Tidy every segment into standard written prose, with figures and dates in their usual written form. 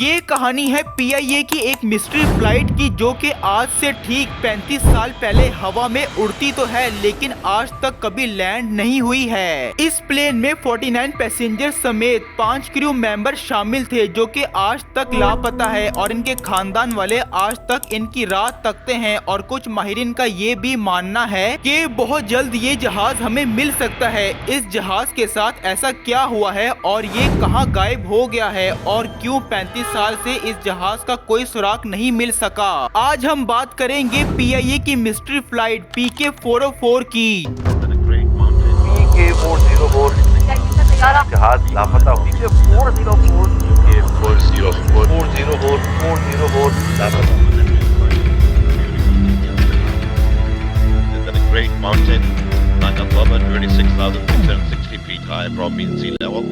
ये कहानी है PIA की एक मिस्ट्री फ्लाइट की, जो कि आज से ठीक 35 साल पहले हवा में उड़ती तो है लेकिन आज तक कभी लैंड नहीं हुई है। इस प्लेन में 49 पैसेंजर समेत 5 क्रू मेंबर शामिल थे, जो कि आज तक लापता है और इनके खानदान वाले आज तक इनकी राह तकते हैं। और कुछ माहिरीन का ये भी मानना है कि बहुत जल्द ये जहाज हमें मिल सकता है। इस जहाज के साथ ऐसा क्या हुआ है और ये कहां गायब हो गया है और क्यों 35 साल से इस जहाज का कोई सुराग नहीं मिल सका। आज हम बात करेंगे PIA की मिस्ट्री फ्लाइट PK404 की। PK404 जहाज लापता हो। PK404 लापता। Great mountain, lying above 26,660 feet high from mean sea level.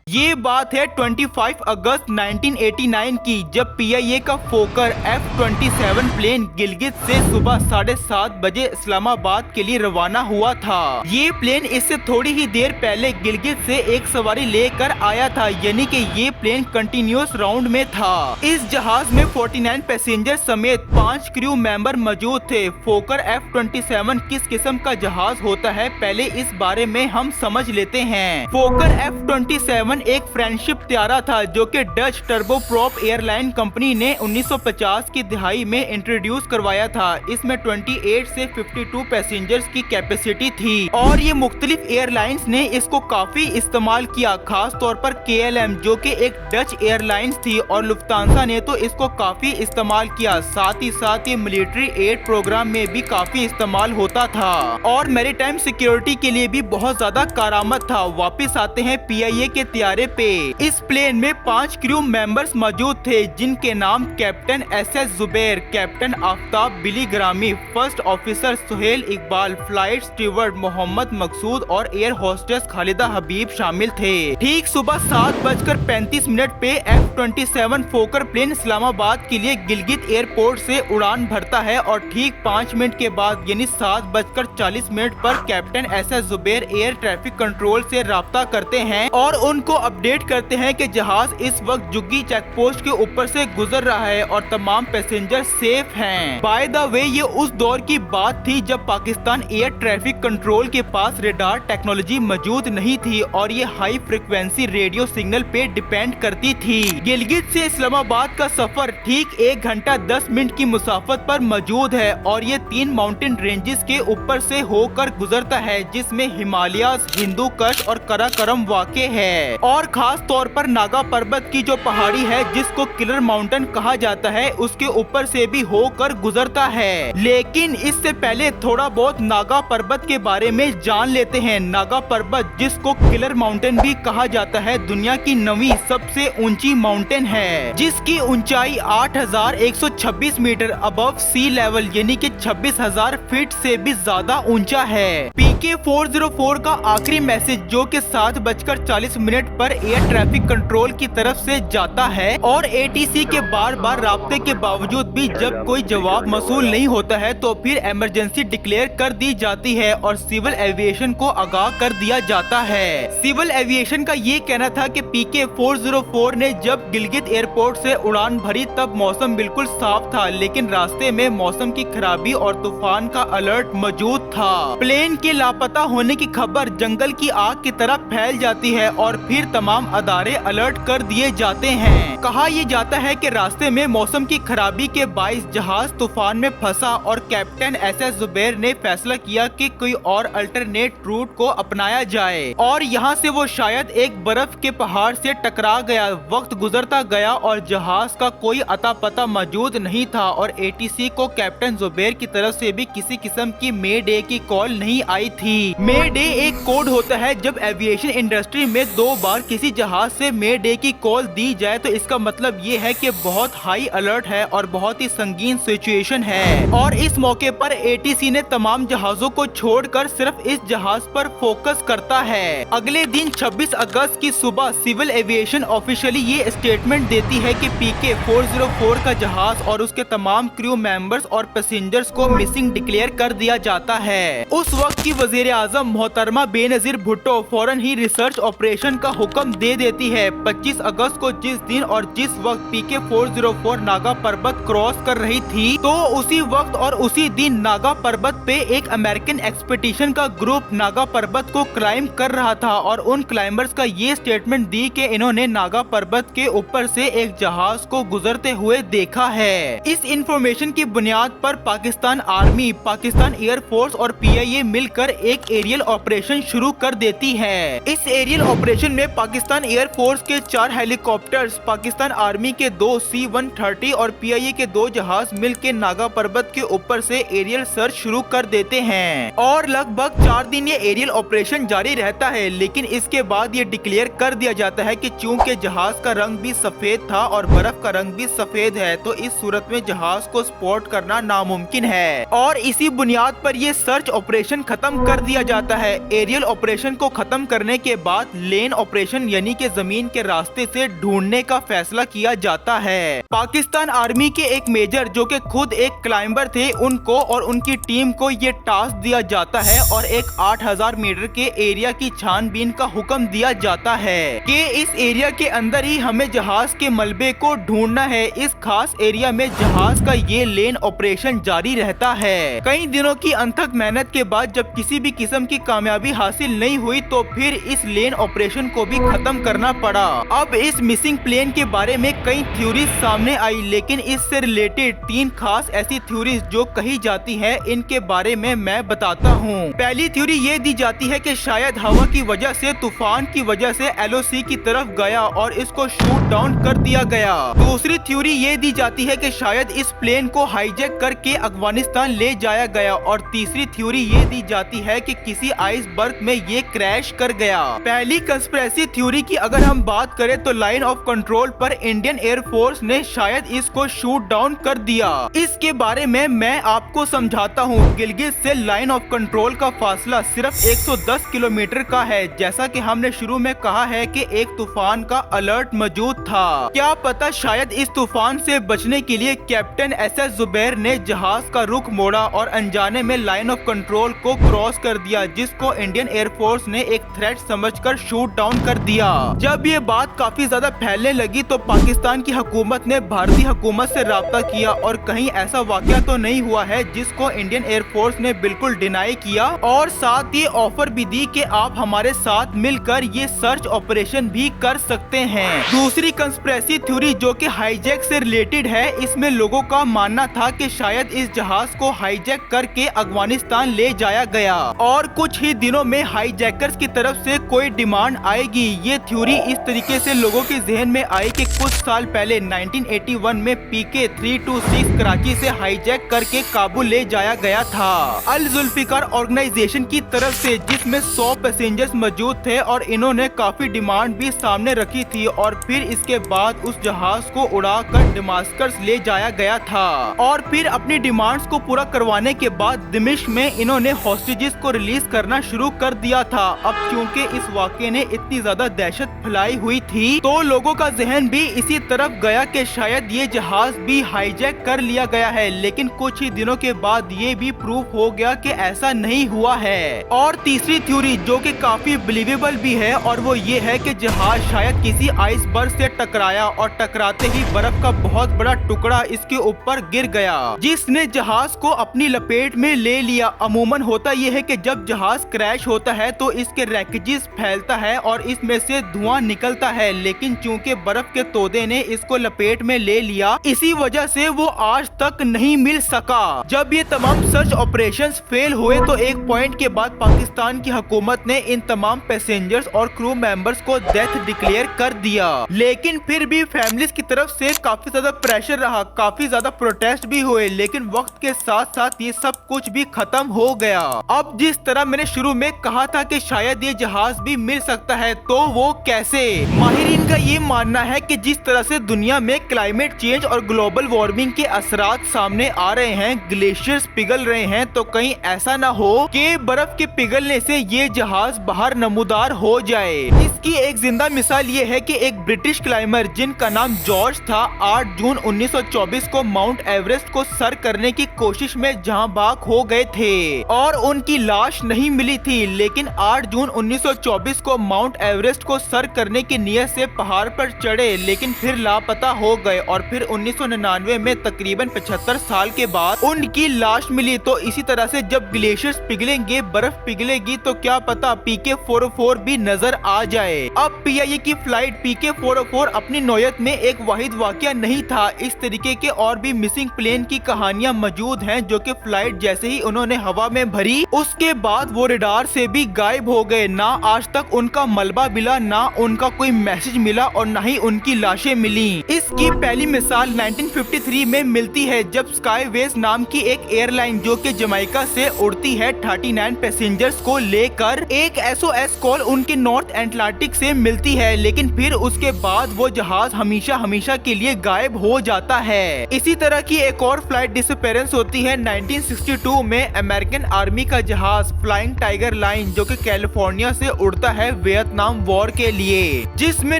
ये बात है 25 अगस्त 1989 की, जब PIA का फोकर F-27 प्लेन गिलगित से सुबह 7:30 बजे इस्लामाबाद के लिए रवाना हुआ था। ये प्लेन इससे थोड़ी ही देर पहले गिलगित से एक सवारी लेकर आया था, यानी कि ये प्लेन कंटिन्यूअस राउंड में था। इस जहाज में 49 पैसेंजर समेत 5 क्रू मेंबर मौजूद थे। फोकर F-27 किस किस्म का जहाज होता है, पहले इस बारे में हम समझ लेते हैं। फोकर F-27 एक फ्रेंडशिप त्यारा था, जो कि डच टर्बोप्रॉप एयरलाइन कंपनी ने 1950 की दिहाई में इंट्रोड्यूस करवाया था। इसमें 28 से 52 पैसेंजर्स की कैपेसिटी थी और ये मुख्तलिफ एयरलाइंस ने इसको काफी इस्तेमाल किया, खास तौर पर KLM जो कि एक डच एयरलाइंस थी, और लुफ्तांसा ने तो इसको काफी इस्तेमाल किया। साथ ही साथ ये मिलिट्री एड प्रोग्राम में भी काफी इस्तेमाल होता था और मैरीटाइम सिक्योरिटी के लिए भी बहुत ज्यादा कारामद था। वापिस आते हैं PIA के त्यारे पे। इस प्लेन में 5 क्रू मेंबर्स मौजूद थे, जिनके नाम captain SS Zubair, captain Aftab Billy Grami, first officer Suhail Iqbal, flight steward Mohammad Maqsood और एयर होस्टेस खालिदा हबीब शामिल थे। ठीक सुबह 7:35 पे F-27 फोकर प्लेन इस्लामाबाद के लिए गिलगित एयरपोर्ट से उड़ान भरता है और ठीक 5 मिनट के बाद यानी 7:40 पर captain SS Zubair air traffic control से राब्ता करते हैं और उनको अपडेट करते हैं कि जहाज इस वक्त जुग्गी चेक पोस्ट के ऊपर से गुजर रहा है और तमाम पैसेंजर सेफ हैं। बाय द वे, ये उस दौर की बात थी जब पाकिस्तान एयर ट्रैफिक कंट्रोल के पास रेडार टेक्नोलॉजी मौजूद नहीं थी और ये हाई फ्रिक्वेंसी रेडियो सिग्नल पे डिपेंड करती थी। गिलगित से इस्लामाबाद का सफर ठीक 1 घंटा 10 मिनट की मुसाफत पर मौजूद है और ये 3 माउंटेन रेंजेस के ऊपर से होकर गुजरता है, जिसमें हिमालयाज, हिंदू कश और कराकरम वाक़े है। और खास तौर पर नागा पर्वत की जो पहाड़ी है, जिसको किलर माउंटेन कहा जाता है, उसके ऊपर से भी होकर गुजरता है। लेकिन इससे पहले थोड़ा बहुत नागा पर्वत के बारे में जान लेते हैं। नागा पर्वत, जिसको किलर माउंटेन भी कहा जाता है, दुनिया की 9वीं सबसे ऊंची माउंटेन है, जिसकी ऊंचाई 8,126 मीटर अबव सी लेवल यानी कि 26,000 फीट से भी ज्यादा ऊंचा है। PK404 का आखिरी मैसेज, जो कि 7:40 पर एयर ट्रैफिक कंट्रोल की तरफ से जाता है और ATC के बार बार राब्ते के बावजूद भी जब कोई जवाब मौसूल नहीं होता है तो फिर इमरजेंसी डिक्लेयर कर दी जाती है और सिविल एविएशन को आगाह कर दिया जाता है। सिविल एविएशन का ये कहना था कि PK404 ने जब गिलगित एयरपोर्ट से उड़ान भरी तब मौसम बिल्कुल साफ था, लेकिन रास्ते में मौसम की खराबी और तूफान का अलर्ट मौजूद था। प्लेन के लापता होने की खबर जंगल की आग की तरह फैल जाती है और फिर तमाम अदारे अलर्ट कर दिए जाते हैं। कहा यह जाता है कि रास्ते में मौसम की खराबी के बाइस जहाज तूफान में फंसा और कैप्टन SS जुबैर ने फैसला किया कि कोई और अल्टरनेट रूट को अपनाया जाए और यहाँ से वो शायद एक बर्फ के पहाड़ से टकरा गया। वक्त गुजरता गया और जहाज का कोई अता पता मौजूद नहीं था और ATC को कैप्टन जुबैर की तरफ से भी किसी किस्म की मे डे की कॉल नहीं आई थी। मे डे एक कोड होता है जब एविएशन इंडस्ट्री में 2 बार बार किसी जहाज से मे डे की कॉल दी जाए तो इसका मतलब ये है कि बहुत हाई अलर्ट है और बहुत ही संगीन सिचुएशन है। और इस मौके पर ATC ने तमाम जहाजों को छोड़कर सिर्फ इस जहाज पर फोकस करता है। अगले दिन 26 अगस्त की सुबह सिविल एविएशन ऑफिशियली ये स्टेटमेंट देती है कि PK-404 का जहाज और उसके तमाम क्रू मेंबर्स और पैसेंजर्स को मिसिंग डिक्लेयर कर दिया जाता है। उस वक्त की वजीर आजम मोहतरमा बेनजीर भुट्टो फौरन ही रिसर्च ऑपरेशन का हुक्म दे देती है। 25 अगस्त को जिस दिन और जिस वक्त PK-404 नागा पर्वत क्रॉस कर रही थी तो उसी वक्त और उसी दिन नागा पर्वत पे एक अमेरिकन एक्सपेडिशन का ग्रुप नागा पर्वत को क्लाइंब कर रहा था और उन क्लाइंबर्स का ये स्टेटमेंट दी कि इन्होंने नागा पर्वत के ऊपर से एक जहाज को गुजरते हुए देखा है। इस इंफॉर्मेशन की बुनियाद पर पाकिस्तान आर्मी, पाकिस्तान एयरफोर्स और PIA मिलकर एक एरियल ऑपरेशन शुरू कर देती है। इस एरियल ऑपरेशन में पाकिस्तान एयरफोर्स के 4 हेलीकॉप्टर्स, पाकिस्तान आर्मी के 2 C-130 और PIA के 2 जहाज मिलकर नागा पर्वत के ऊपर से एरियल सर्च शुरू कर देते हैं और लगभग 4 दिन ये एरियल ऑपरेशन जारी रहता है। लेकिन इसके बाद ये डिक्लेयर कर दिया जाता है कि चूंकि जहाज का रंग भी सफेद था और बर्फ का रंग भी सफेद है तो इस सूरत में जहाज को स्पॉट करना नामुमकिन है और इसी बुनियाद पर ये सर्च ऑपरेशन खत्म कर दिया जाता है। एरियल ऑपरेशन को खत्म करने के बाद लेन ऑपरेशन यानी कि जमीन के रास्ते से ढूंढने का फैसला किया जाता है। पाकिस्तान आर्मी के एक मेजर जो कि खुद एक क्लाइंबर थे उनको और उनकी टीम को ये टास्क दिया जाता है और एक 8000 मीटर के एरिया की छानबीन का हुक्म दिया जाता है कि इस एरिया के अंदर ही हमें जहाज के मलबे को ढूंढना है। इस खास एरिया में जहाज का ये लेन ऑपरेशन जारी रहता है। कई दिनों की अनथक मेहनत के बाद जब किसी भी किस्म की कामयाबी हासिल नहीं हुई तो फिर इस लेन ऑपरेशन को भी खत्म करना पड़ा। अब इस मिसिंग प्लेन के बारे में कई थ्योरीज सामने आई लेकिन इससे रिलेटेड 3 खास ऐसी थ्योरीज जो कही जाती है इनके बारे में मैं बताता हूँ। पहली थ्योरी ये दी जाती है कि शायद हवा की वजह से, तूफान की वजह से LOC की तरफ गया और इसको शूट डाउन कर दिया गया। दूसरी थ्योरी ये दी जाती है कि शायद इस प्लेन को हाईजैक करके अफगानिस्तान ले जाया गया और तीसरी थ्योरी ये दी जाती है कि किसी आइसबर्ग में ये क्रैश कर गया। पहली कंस्पिरेसी थ्योरी की अगर हम बात करें तो लाइन ऑफ कंट्रोल पर इंडियन एयरफोर्स ने शायद इसको शूट डाउन कर दिया। इसके बारे में मैं आपको समझाता हूँ। गिलगित से लाइन ऑफ कंट्रोल का फासला सिर्फ 110 किलोमीटर का है। जैसा कि हमने शुरू में कहा है कि एक तूफान का अलर्ट मौजूद था। क्या पता शायद इस तूफान से बचने के लिए कैप्टन SS जुबैर ने जहाज का रुख मोड़ा और अनजाने में लाइन ऑफ कंट्रोल को क्रॉस कर दिया जिसको इंडियन एयरफोर्स ने एक थ्रेट समझकर शूट डाउन कर दिया। जब ये बात काफी ज्यादा फैलने लगी तो पाकिस्तान की हुकूमत ने भारतीय हुकूमत से राब्ता किया और कहीं ऐसा वाकया तो नहीं हुआ है जिसको इंडियन एयरफोर्स ने बिल्कुल डिनाई किया और साथ ये ऑफर भी दी कि आप हमारे साथ मिलकर ये सर्च ऑपरेशन भी कर सकते हैं। दूसरी कंस्पिरेसी थ्योरी जो कि हाईजैक से रिलेटेड है, इसमें लोगों का मानना था कि शायद इस जहाज को हाईजैक करके अफगानिस्तान ले जाया गया और कुछ ही दिनों में हाईजैकर्स की तरफ से कोई डिमांड आएगी। ये थ्योरी इस तरीके से लोगों के जहन में आई कि कुछ साल पहले 1981 में PK-326 कराची से हाईजैक करके काबुल ले जाया गया था अल जुल्फिकार ऑर्गेनाइजेशन की तरफ से, जिसमें 100 पैसेंजर्स मौजूद थे और इन्होंने काफी डिमांड भी सामने रखी थी और फिर इसके बाद उस जहाज को उड़ाकर दमास्कस ले जाया गया था और फिर अपनी डिमांड्स को पूरा करवाने के बाद दिमिश्क में इन्होंने हॉस्टेजेस को रिलीज करना शुरू कर दिया था। अब क्योंकि इस वाक़े ने इतनी ज्यादा दहशत फैलाई हुई थी तो लोगों का जहन भी इसी तरफ गया कि शायद ये जहाज भी हाईजैक कर लिया गया है। लेकिन कुछ ही दिनों के बाद ये भी प्रूफ हो गया कि ऐसा नहीं हुआ है। और तीसरी थ्योरी जो कि काफी बिलीवेबल भी है और वो ये है कि जहाज शायद किसी आइसबर्ग से टकराया और टकराते ही बर्फ का बहुत बड़ा टुकड़ा इसके ऊपर गिर गया जिसने जहाज को अपनी लपेट में ले लिया। अमूमन होता यह है कि जब जहाज क्रैश होता है तो इसके रैकेजेस फैलता है और इसमें से धुआं निकलता है, लेकिन चूंकि बर्फ के तोदे ने इसको लपेट में ले लिया इसी वजह से वो आज तक नहीं मिल सका। जब ये तमाम सर्च ऑपरेशंस फेल हुए तो एक पॉइंट के बाद पाकिस्तान की हुकूमत ने इन तमाम पैसेंजर्स और क्रू मेंबर्स को डेथ डिक्लेयर कर दिया। लेकिन फिर भी फैमिलीज की तरफ से काफी ज्यादा प्रेशर रहा, काफी ज्यादा प्रोटेस्ट भी हुए, लेकिन वक्त के साथ साथ ये सब कुछ भी खत्म हो गया। अब जिस तरह मैंने शुरू में कहा था कि शायद ये जहाज भी मिल सकता है तो वो कैसे? माहिरीन का ये मानना है कि जिस तरह से दुनिया में क्लाइमेट चेंज और ग्लोबल वार्मिंग के असरात सामने आ रहे हैं, ग्लेशियर्स पिघल रहे हैं, तो कहीं ऐसा ना हो कि बर्फ के पिघलने से ये जहाज बाहर नमूदार हो जाए। इसकी एक जिंदा मिसाल ये है कि एक ब्रिटिश क्लाइमर जिनका नाम जॉर्ज था 8 जून 1924 को माउंट एवरेस्ट को सर करने की कोशिश में जहां बाग हो गए थे और उनकी लाश नहीं मिली थी, लेकिन 8 जून 1924 को माउंट एवरेस्ट को सर करने की नीयत से पहाड़ पर चढ़े, लेकिन फिर लापता हो गए और फिर 1999 में तकरीबन 75 साल के बाद उनकी लाश मिली। तो इसी तरह से जब ग्लेशियर्स पिघलेंगे, बर्फ पिघलेगी, तो क्या पता PK-404 भी नजर आ जाए। अब PIA की फ्लाइट PK-404 अपनी नौयत में एक वाहिद वाकया नहीं था। इस तरीके के और भी मिसिंग प्लेन की कहानियां मौजूद हैं जो कि फ्लाइट जैसे ही उन्होंने हवा में भरी उसके बाद वो रडार से भी गायब हो गए। ना आज तक उनका मलबा मिला, ना उनका कोई मैसेज मिला और ना ही उनकी लाशें मिली। इसकी पहली मिसाल 1953 में मिलती है जब स्काईवेज नाम की एक एयरलाइन जो कि जमैका से उड़ती है 39 पैसेंजर्स को लेकर एक SOS कॉल उनके नॉर्थ एटलांटिक से मिलती है, लेकिन फिर उसके बाद वो जहाज हमेशा हमेशा के लिए गायब हो जाता है। इसी तरह की एक और फ्लाइट डिसअपीयरेंस होती है 1962 में अमेरिकन आर्मी का जहाज फ्लाइंग टाइगर लाइन जो कि कैलिफोर्निया से उड़ता है वियतनाम वॉर के लिए, जिसमें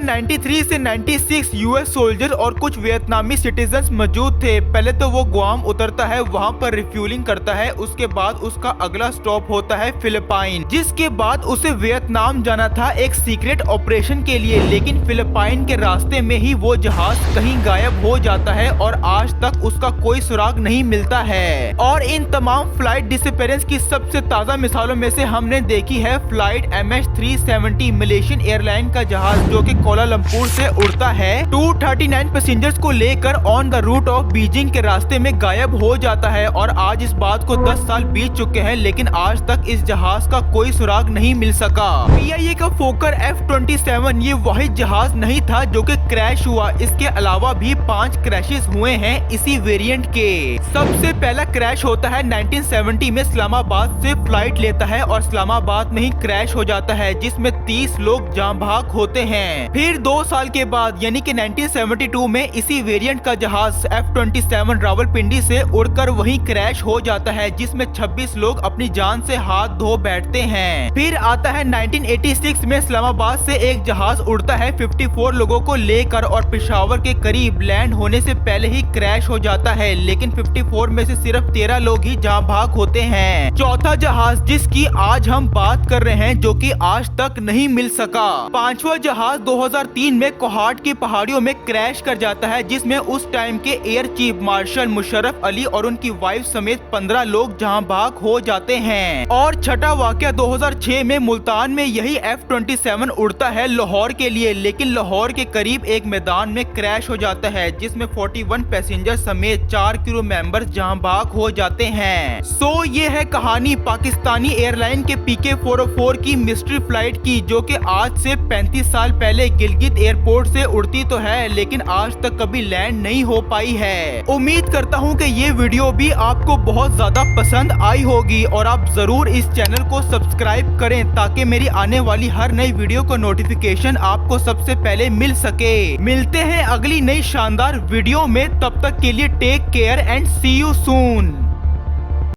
93 से 96 US सोल्जर और कुछ वियतनामी सिटीजन मौजूद थे। पहले तो वो गुआम उतरता है, वहाँ पर रिफ्यूलिंग करता है, उसके बाद उसका अगला स्टॉप होता है फिलिपाइन, जिसके बाद उसे वियतनाम जाना था एक सीक्रेट ऑपरेशन के लिए, लेकिन फिलिपाइन के रास्ते में ही वो जहाज कहीं गायब हो जाता है और आज तक उसका कोई सुराग नहीं मिलता है। और इन तमाम फ्लाइट डिसअपीयरेंस की सबसे ताज़ा मिसालों में से हमने देखी है फ्लाइट MH370 मलेशियन एयरलाइन का जहाज जो कि कोलालमपुर से उड़ता है 239 पैसेंजर्स को लेकर on the route of Beijing के रास्ते में गायब हो जाता है। और आज इस बात को 10 साल बीत चुके हैं, लेकिन आज तक इस जहाज का कोई सुराग नहीं मिल सका। PIA का फोकर F-27 ये वाहिद जहाज नहीं था जो कि क्रैश हुआ, इसके अलावा भी 5 क्रैशेस हुए हैं इसी वेरिएंट के। सबसे पहला क्रैश होता है 1970 में, इस्लामाबाद से फ्लाइट लेता है और इस्लामाबाद में ही क्रैश हो जाता है, जिसमें 30 लोग जान भाग होते हैं। फिर 2 साल के बाद यानी कि 1972 में इसी वेरिएंट का जहाज F-27 रावलपिंडी से उड़कर वहीं क्रैश हो जाता है, जिसमें 26 लोग अपनी जान से हाथ धो बैठते हैं। फिर आता है 1986 में, इस्लामाबाद से एक जहाज उड़ता है 54 लोगों को लेकर और पेशावर के करीब लैंड होने से पहले ही क्रैश हो जाता है, लेकिन 54 में से सिर्फ 13 लोग ही जान भाग होते हैं। चौथा जहाज जिसकी आज हम बात कर रहे हैं जो कि आज तक नहीं मिल सका। पांचवा जहाज 2003 में कोहाट की पहाड़ियों में क्रैश कर जाता है, जिसमें उस टाइम के air chief marshal Musharraf Ali और उनकी वाइफ समेत 15 लोग जहां भाग हो जाते हैं। और छठा वाकया 2006 में मुल्तान में यही F-27 उड़ता है लाहौर के लिए, लेकिन लाहौर के करीब एक मैदान में क्रैश हो जाता है, जिसमें 41 पैसेंजर समेत 4 क्रू मेंबर्स जहां भाग हो जाते हैं। सो ये है कहानी पाकिस्तानी एयरलाइन के PK-404 की मिस्ट्री फ्लाइट की, जो कि आज से 35 साल पहले गिलगित एयरपोर्ट से उड़ती तो है, लेकिन आज तक कभी लैंड नहीं हो पाई है। उम्मीद करता हूँ कि ये वीडियो भी आपको बहुत ज्यादा पसंद आई होगी और आप जरूर इस चैनल को सब्सक्राइब करें ताकि मेरी आने वाली हर नई वीडियो को नोटिफिकेशन आपको सबसे पहले मिल सके। मिलते हैं अगली नई शानदार वीडियो में, तब तक के लिए take care and see you soon.